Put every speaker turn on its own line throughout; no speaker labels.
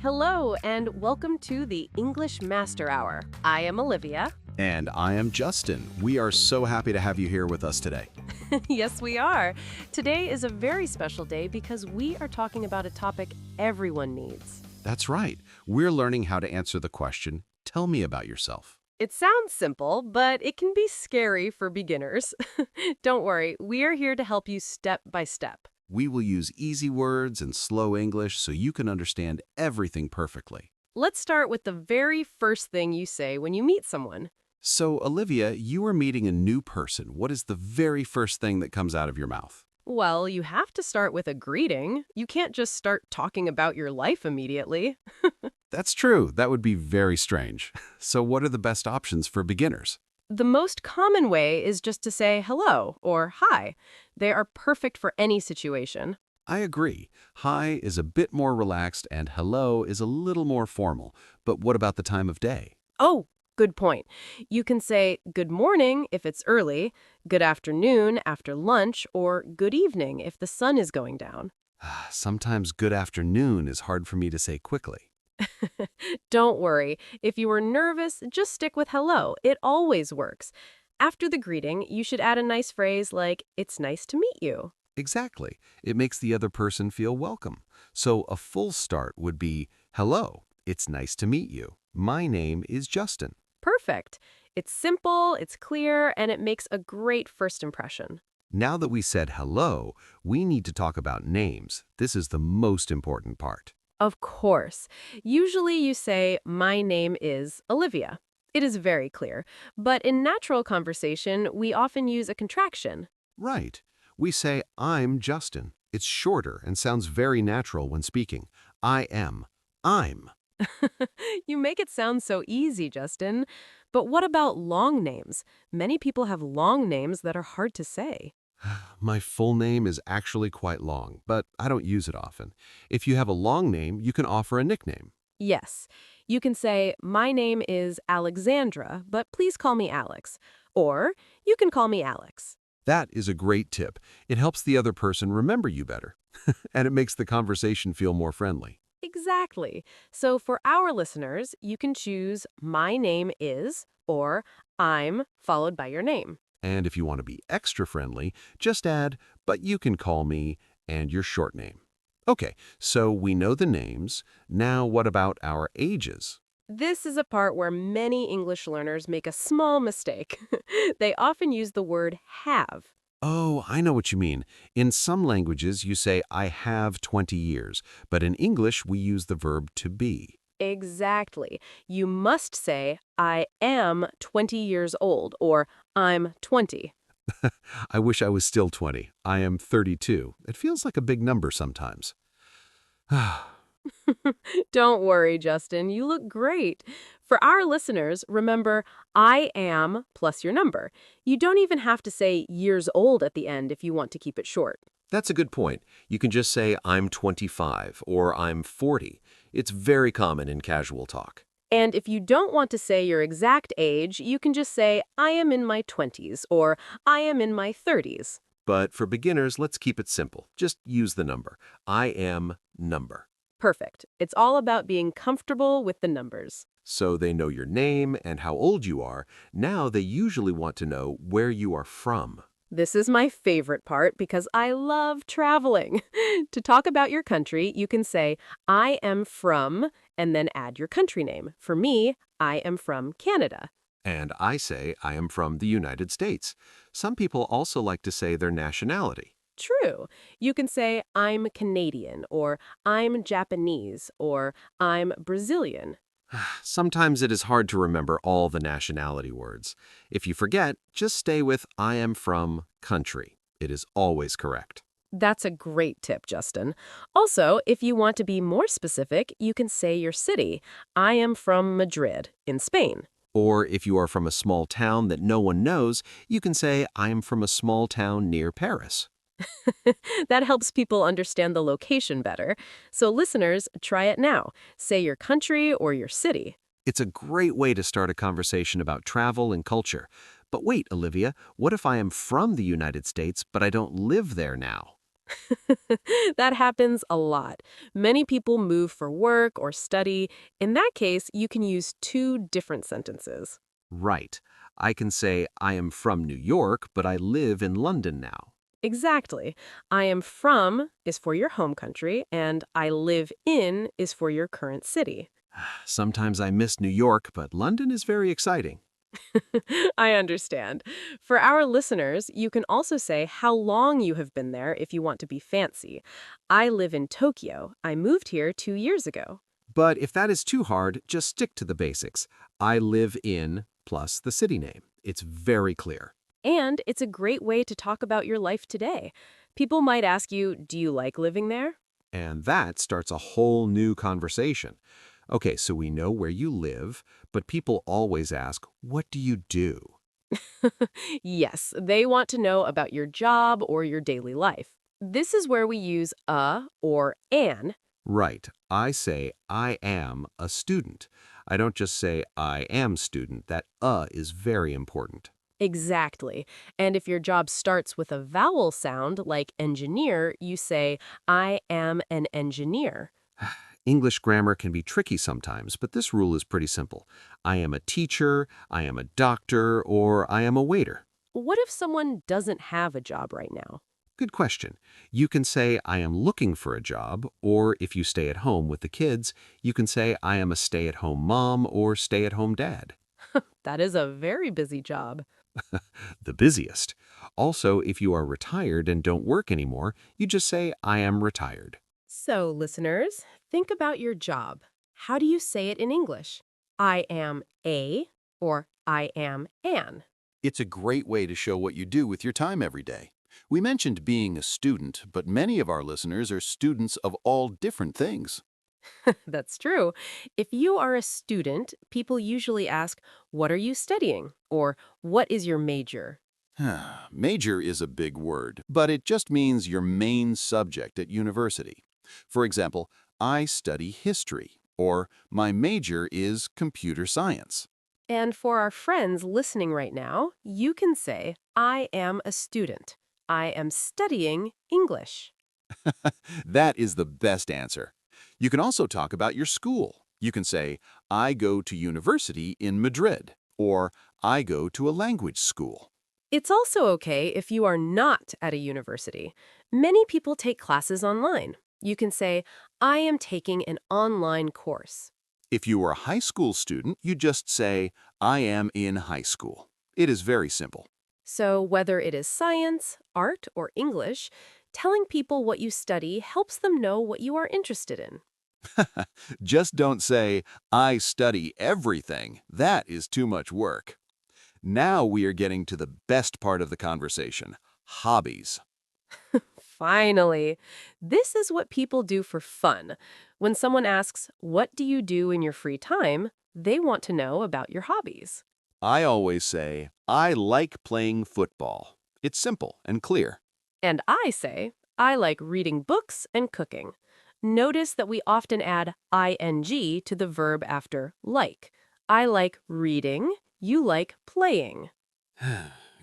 Hello, and welcome to the English Master Hour. I am Olivia.
And I am Justin. We are so happy to have you here with us today.
Yes, we are. Today is a very special day because we are talking about a topic everyone needs.
That's right. We're learning how to answer the question, tell me about yourself.
It sounds simple, but it can be scary for beginners. Don't worry, we are here to help you step by step.
We will use easy words and slow English so you can understand everything perfectly.
Let's start with the very first thing you say when you meet someone.
So, Olivia, you are meeting a new person. What is the very first thing that comes out of your mouth?
Well, you have to start with a greeting. You can't just start talking about your life immediately.
That's true. That would be very strange. So, what are the best options for beginners?
The most common way is just to say hello or hi. They are perfect for any situation.
I agree. Hi is a bit more relaxed and hello is a little more formal. But what about the time of day?
Oh, good point. You can say good morning if it's early, good afternoon after lunch, or good evening if the sun is going down.
Sometimes good afternoon is hard for me to say quickly.
Don't worry. If you are nervous, just stick with hello. It always works. After the greeting, you should add a nice phrase like, it's nice to meet you.
Exactly. It makes the other person feel welcome. So a full start would be, hello, it's nice to meet you. My name is Justin.
Perfect. It's simple, it's clear, and it makes a great first impression.
Now that we said hello, we need to talk about names. This is the most important part.
Of course. Usually you say, my name is Olivia. It is very clear. But in natural conversation, we often use a contraction.
Right. We say, I'm Justin. It's shorter and sounds very natural when speaking. I am. I'm.
You make it sound so easy, Justin. But what about long names? Many people have long names that are hard to say.
My full name is actually quite long, but I don't use it often. If you have a long name, you can offer a nickname.
Yes, you can say, my name is Alexandra, but please call me Alex. Or you can call me Alex.
That is a great tip. It helps the other person remember you better, and it makes the conversation feel more friendly.
Exactly. So for our listeners, you can choose my name is or I'm followed by your name.
And if you want to be extra friendly, just add, but you can call me, and your short name. Okay, so we know the names. Now what about our ages?
This is a part where many English learners make a small mistake. They often use the word have.
Oh, I know what you mean. In some languages, you say, I have 20 years, but in English, we use the verb to be.
Exactly. You must say, I am 20 years old, or I'm 20.
I wish I was still 20. I am 32. It feels like a big number sometimes.
Don't worry, Justin. You look great. For our listeners, remember, I am plus your number. You don't even have to say years old at the end if you want to keep it short.
That's a good point. You can just say, I'm 25 or I'm 40. It's very common in casual talk.
And if you don't want to say your exact age, you can just say, I am in my 20s or I am in my 30s.
But for beginners, let's keep it simple. Just use the number. I am number.
Perfect. It's all about being comfortable with the numbers.
So they know your name and how old you are. Now they usually want to know where you are from.
This is my favorite part because I love traveling. To talk about your country, you can say, I am from, and then add your country name. For me, I am from Canada.
And I say I am from the United States. Some people also like to say their nationality.
True. You can say, I'm Canadian, or I'm Japanese, or I'm Brazilian.
Sometimes it is hard to remember all the nationality words. If you forget, just stay with I am from country. It is always correct.
That's a great tip, Justin. Also, if you want to be more specific, you can say your city. I am from Madrid, in Spain.
Or if you are from a small town that no one knows, you can say I am from a small town near Paris.
That helps people understand the location better. So listeners, try it now. Say your country or your city.
It's a great way to start a conversation about travel and culture. But wait, Olivia, what if I am from the United States, but I don't live there now?
That happens a lot. Many people move for work or study. In that case, you can use two different sentences.
Right. I can say, I am from New York, but I live in London now.
Exactly. I am from is for your home country, and I live in is for your current city.
Sometimes I miss New York, but London is very exciting.
I understand. For our listeners, you can also say how long you have been there if you want to be fancy. I live in Tokyo. I moved here 2 years ago.
But if that is too hard, just stick to the basics. I live in plus the city name. It's very clear.
And it's a great way to talk about your life today. People might ask you, do you like living there?
And that starts a whole new conversation. Okay, so we know where you live, but people always ask, what do you do?
Yes, they want to know about your job or your daily life. This is where we use a or an.
Right. I say, I am a student. I don't just say, I am student. That is very important.
Exactly. And if your job starts with a vowel sound like engineer, you say, I am an engineer.
English grammar can be tricky sometimes, but this rule is pretty simple. I am a teacher, I am a doctor, or I am a waiter.
What if someone doesn't have a job right now?
Good question. You can say, I am looking for a job, or if you stay at home with the kids, you can say, I am a stay-at-home mom or stay-at-home dad.
That is a very busy job.
The busiest. Also, if you are retired and don't work anymore, you just say, I am retired.
So, listeners, think about your job. How do you say it in English? I am a or I am an.
It's a great way to show what you do with your time every day. We mentioned being a student, but many of our listeners are students of all different things.
That's true. If you are a student, people usually ask, what are you studying? Or what is your major?
Major is a big word, but it just means your main subject at university. For example, I study history, or my major is computer science.
And for our friends listening right now, you can say, I am a student. I am studying English.
That is the best answer. You can also talk about your school. You can say, I go to university in Madrid, or I go to a language school.
It's also okay if you are not at a university. Many people take classes online. You can say, I am taking an online course.
If you were a high school student, you just say, I am in high school. It is very simple.
So whether it is science, art, or English, telling people what you study helps them know what you are interested in.
Just don't say, I study everything. That is too much work. Now we are getting to the best part of the conversation, hobbies.
Finally, this is what people do for fun. When someone asks, what do you do in your free time? They want to know about your hobbies.
I always say, I like playing football. It's simple and clear.
And I say, I like reading books and cooking. Notice that we often add ing to the verb after like. I like reading, you like playing.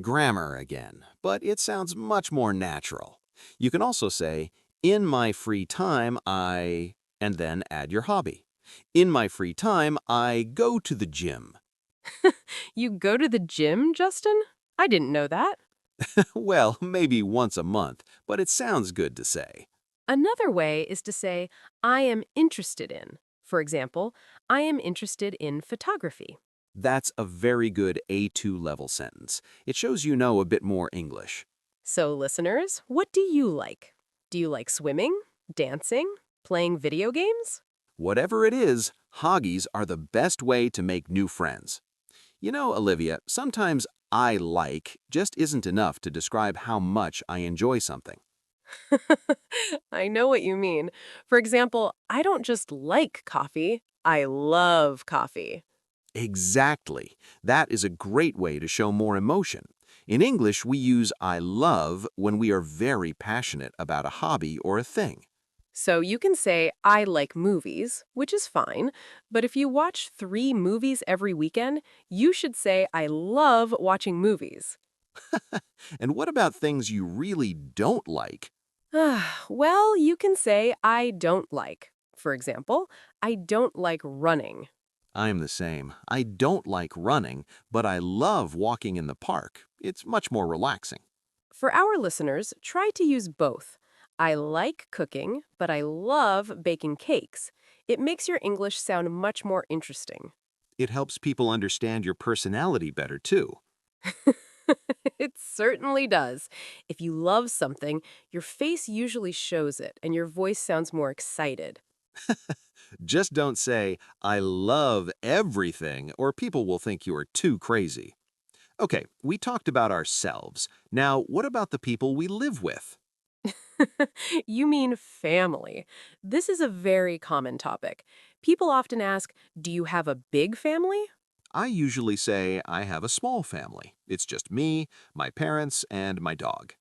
Grammar again, but it sounds much more natural. You can also say, in my free time, I... and then add your hobby. In my free time, I go to the gym.
You go to the gym, Justin? I didn't know that.
Well, maybe once a month, but it sounds good to say.
Another way is to say, I am interested in. For example, I am interested in photography.
That's a very good A2 level sentence. It shows you know a bit more English.
So, listeners, what do you like? Do you like swimming, dancing, playing video games?
Whatever it is, hobbies are the best way to make new friends. You know, Olivia, sometimes I like just isn't enough to describe how much I enjoy something.
I know what you mean. For example, I don't just like coffee, I love coffee.
Exactly. That is a great way to show more emotion. In English, we use I love when we are very passionate about a hobby or a thing.
So you can say, I like movies, which is fine, but if you watch 3 movies every weekend, you should say, I love watching movies.
And what about things you really don't like?
Well, you can say I don't like. For example, I don't like running.
I'm the same. I don't like running, but I love walking in the park. It's much more relaxing.
For our listeners, try to use both. I like cooking, but I love baking cakes. It makes your English sound much more interesting.
It helps people understand your personality better, too.
It certainly does. If you love something, your face usually shows it, and your voice sounds more excited.
Just don't say, I love everything, or people will think you are too crazy. Okay, we talked about ourselves. Now, what about the people we live with?
You mean family. This is a very common topic. People often ask, do you have a big family?
I usually say I have a small family. It's just me, my parents, and my dog.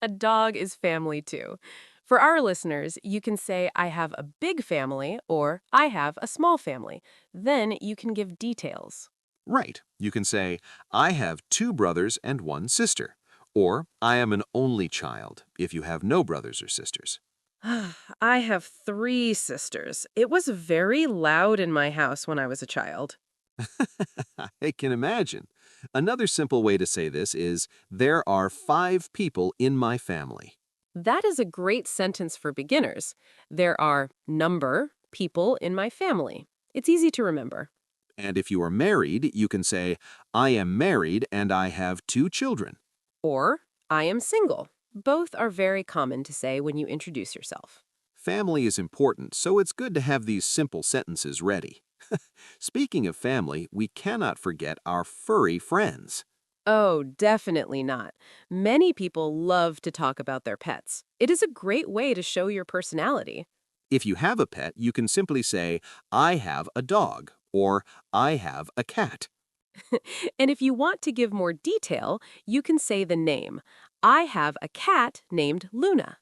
A dog is family too. For our listeners, you can say, I have a big family or I have a small family. Then you can give details.
Right. You can say, I have 2 brothers and 1 sister. Or, I am an only child, if you have no brothers or sisters.
I have 3 sisters. It was very loud in my house when I was a child.
I can imagine. Another simple way to say this is, there are 5 people in my family.
That is a great sentence for beginners. There are number people in my family. It's easy to remember.
And if you are married, you can say, I am married and I have 2 children.
Or, I am single. Both are very common to say when you introduce yourself.
Family is important, so it's good to have these simple sentences ready. Speaking of family, we cannot forget our furry friends.
Oh, definitely not. Many people love to talk about their pets. It is a great way to show your personality.
If you have a pet, you can simply say, I have a dog, or I have a cat.
And if you want to give more detail, you can say the name. I have a cat named Luna.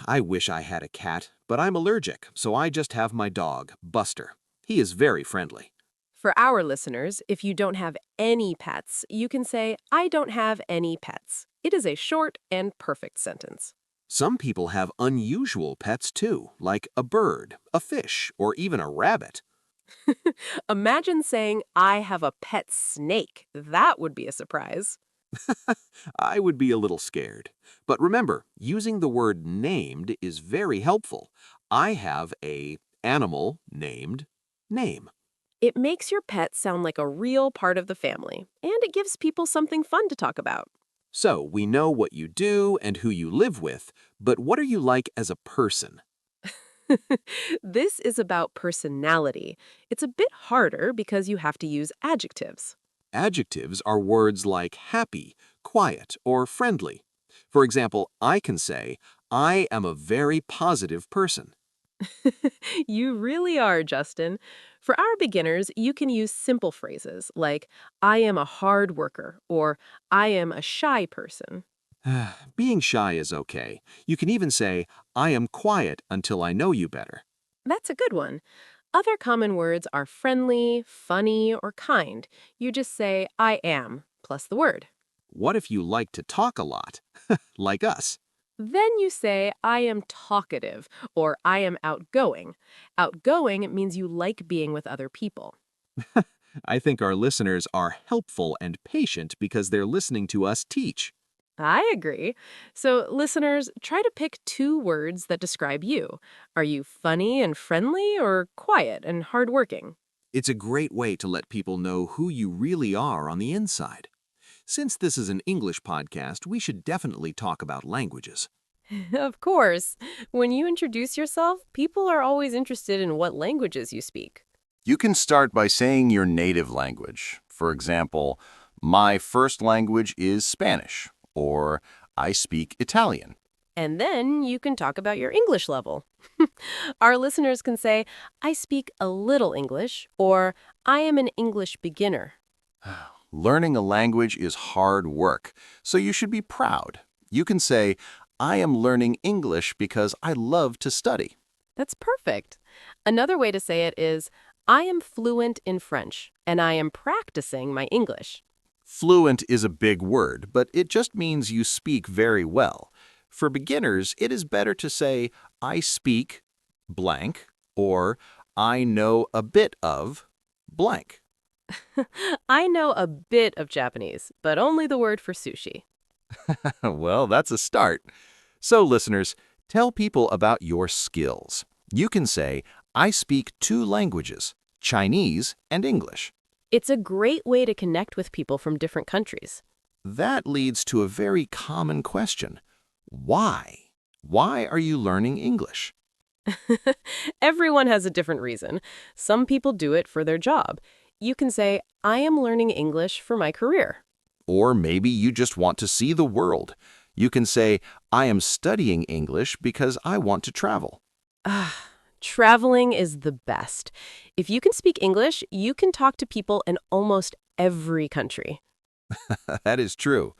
I wish I had a cat, but I'm allergic, so I just have my dog, Buster. He is very friendly.
For our listeners, if you don't have any pets, you can say, I don't have any pets. It is a short and perfect sentence.
Some people have unusual pets too, like a bird, a fish, or even a rabbit.
Imagine saying, I have a pet snake. That would be a surprise.
I would be a little scared. But remember, using the word named is very helpful. I have a animal named name.
It makes your pet sound like a real part of the family, and it gives people something fun to talk about.
So we know what you do and who you live with, but what are you like as a person?
This is about personality. It's a bit harder because you have to use adjectives.
Adjectives are words like happy, quiet, or friendly. For example, I can say, I am a very positive person.
You really are, Justin. For our beginners, you can use simple phrases like, I am a hard worker, or I am a shy person.
Being shy is okay. You can even say, I am quiet until I know you better.
That's a good one. Other common words are friendly, funny, or kind. You just say, I am, plus the word.
What if you like to talk a lot? Like us.
Then you say, I am talkative, or I am outgoing. Outgoing means you like being with other people.
I think our listeners are helpful and patient because they're listening to us teach.
I agree. So, listeners, try to pick 2 words that describe you. Are you funny and friendly, or quiet and hardworking?
It's a great way to let people know who you really are on the inside. Since this is an English podcast, we should definitely talk about languages.
Of course. When you introduce yourself, people are always interested in what languages you speak.
You can start by saying your native language. For example, my first language is Spanish, or I speak Italian.
And then you can talk about your English level. Our listeners can say, I speak a little English, or I am an English beginner.
Learning a language is hard work, so you should be proud. You can say, I am learning English because I love to study.
That's perfect. Another way to say it is, I am fluent in French, and I am practicing my English.
Fluent is a big word, but it just means you speak very well.
For beginners, it is better to say, I speak blank, or I know a bit of blank.
I know a bit of Japanese, but only the word for sushi.
Well, that's a start. So, listeners, tell people about your skills. You can say, I speak 2 languages, Chinese and English.
It's a great way to connect with people from different countries.
That leads to a very common question. Why? Why are you learning English?
Everyone has a different reason. Some people do it for their job. You can say, I am learning English for my career.
Or maybe you just want to see the world. You can say, I am studying English because I want to travel.
Traveling is the best. If you can speak English, you can talk to people in almost every country.
That is true.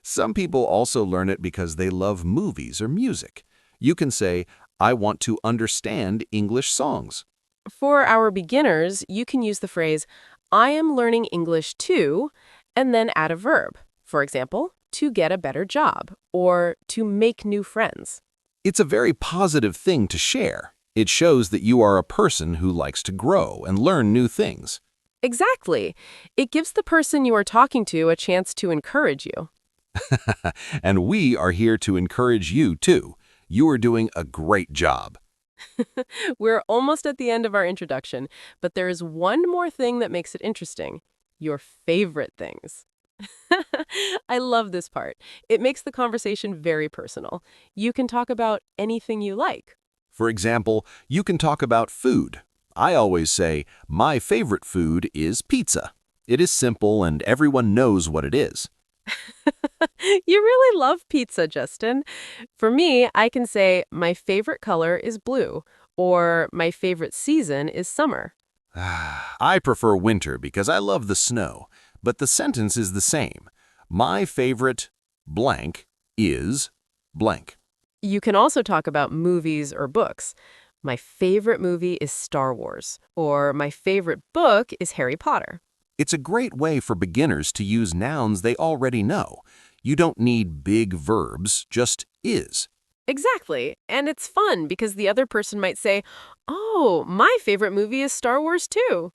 Some people also learn it because they love movies or music. You can say, I want to understand English songs.
For our beginners, you can use the phrase, I am learning English too, and then add a verb. For example, to get a better job, or to make new friends.
It's a very positive thing to share. It shows that you are a person who likes to grow and learn new things.
Exactly. It gives the person you are talking to a chance to encourage you.
And we are here to encourage you, too. You are doing a great job.
We're almost at the end of our introduction, but there is one more thing that makes it interesting. Your favorite things. I love this part. It makes the conversation very personal. You can talk about anything you like.
For example, you can talk about food. I always say, my favorite food is pizza. It is simple and everyone knows what it is.
You really love pizza, Justin. For me, I can say my favorite color is blue, or my favorite season is summer.
I prefer winter because I love the snow, but the sentence is the same. My favorite blank is blank.
You can also talk about movies or books. My favorite movie is Star Wars, or my favorite book is Harry Potter.
It's a great way for beginners to use nouns they already know. You don't need big verbs, just is.
Exactly. And it's fun because the other person might say, oh, my favorite movie is Star Wars too.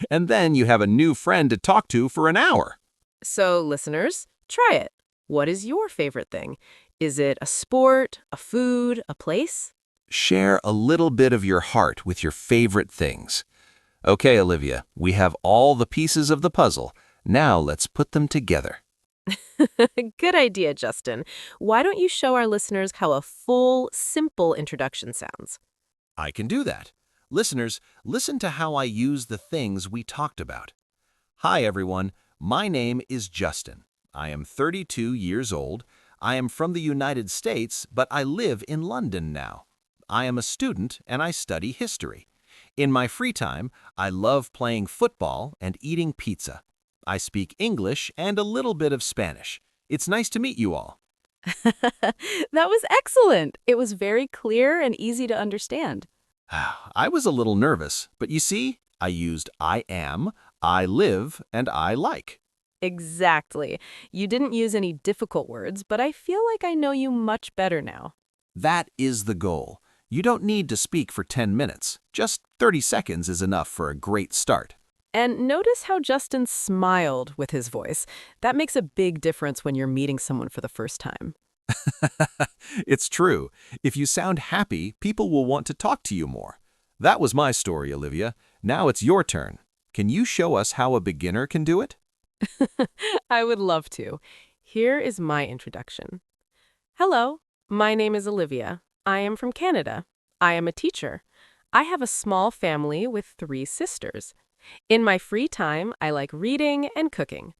And then you have a new friend to talk to for an hour.
So, listeners, try it. What is your favorite thing? Is it a sport, a food, a place?
Share a little bit of your heart with your favorite things. Okay, Olivia, we have all the pieces of the puzzle. Now let's put them together.
Good idea, Justin. Why don't you show our listeners how a full, simple introduction sounds?
I can do that. Listeners, listen to how I use the things we talked about. Hi, everyone. My name is Justin. I am 32 years old. I am from the United States, but I live in London now. I am a student and I study history. In my free time, I love playing football and eating pizza. I speak English and a little bit of Spanish. It's nice to meet you all.
That was excellent. It was very clear and easy to understand.
I was a little nervous, but you see, I used I am, I live, and I like.
Exactly. You didn't use any difficult words, but I feel like I know you much better now.
That is the goal. You don't need to speak for 10 minutes. Just 30 seconds is enough for a great start.
And notice how Justin smiled with his voice. That makes a big difference when you're meeting someone for the first time.
It's true. If you sound happy, people will want to talk to you more. That was my story, Olivia. Now it's your turn. Can you show us how a beginner can do it?
I would love to. Here is my introduction. Hello, my name is Olivia. I am from Canada. I am a teacher. I have a small family with 3 sisters. In my free time, I like reading and cooking.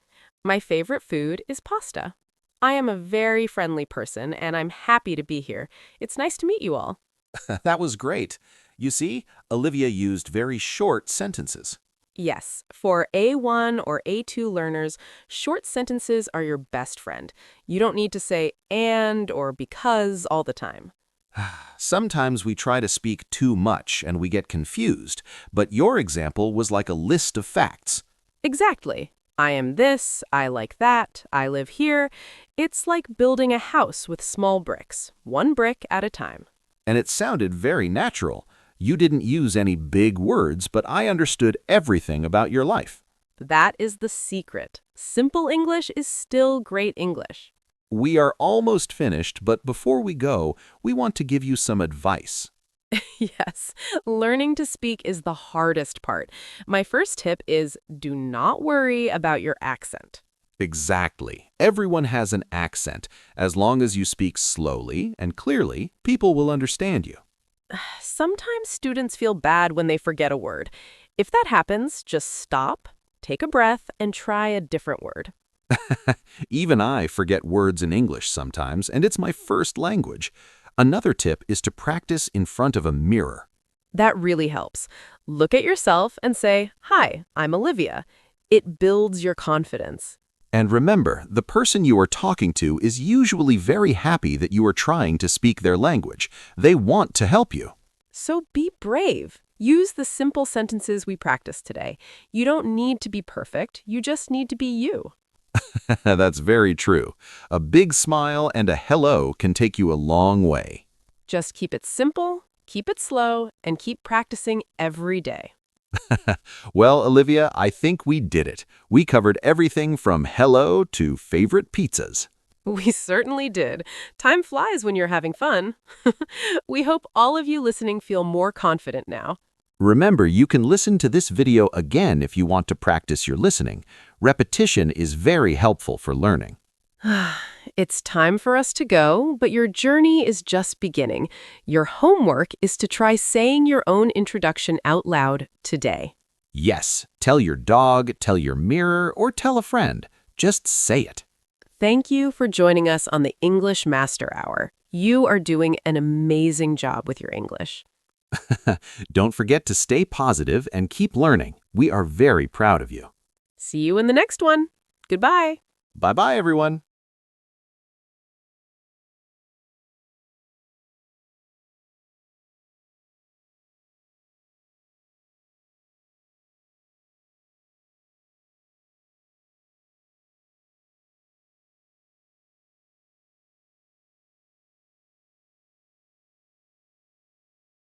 My favorite food is pasta. I am a very friendly person, and I'm happy to be here. It's nice to meet you all.
That was great. You see, Olivia used very short sentences.
Yes, for A1 or A2 learners, short sentences are your best friend. You don't need to say and or because all the time.
Sometimes we try to speak too much and we get confused, but your example was like a list of facts.
Exactly. I am this, I like that, I live here. It's like building a house with small bricks, one brick at a time.
And it sounded very natural. You didn't use any big words, but I understood everything about your life.
That is the secret. Simple English is still great English.
We are almost finished, but before we go, we want to give you some advice.
Yes, learning to speak is the hardest part. My first tip is do not worry about your accent.
Exactly. Everyone has an accent. As long as you speak slowly and clearly, people will understand you.
Sometimes students feel bad when they forget a word. If that happens, just stop, take a breath, and try a different word.
Even I forget words in English sometimes, and it's my first language. Another tip is to practice in front of a mirror.
That really helps. Look at yourself and say, "Hi, I'm Olivia." It builds your confidence.
And remember, the person you are talking to is usually very happy that you are trying to speak their language. They want to help you.
So be brave. Use the simple sentences we practiced today. You don't need to be perfect. You just need to be you.
That's very true. A big smile and a hello can take you a long way.
Just keep it simple, keep it slow, and keep practicing every day.
Well, Olivia, I think we did it. We covered everything from hello to favorite pizzas.
We certainly did. Time flies when you're having fun. We hope all of you listening feel more confident now.
Remember, you can listen to this video again if you want to practice your listening. Repetition is very helpful for learning.
It's time for us to go, but your journey is just beginning. Your homework is to try saying your own introduction out loud today.
Yes, tell your dog, tell your mirror, or tell a friend. Just say it.
Thank you for joining us on the English Master Hour. You are doing an amazing job with your English.
Don't forget to stay positive and keep learning. We are very proud of you.
See you in the next one. Goodbye.
Bye-bye, everyone.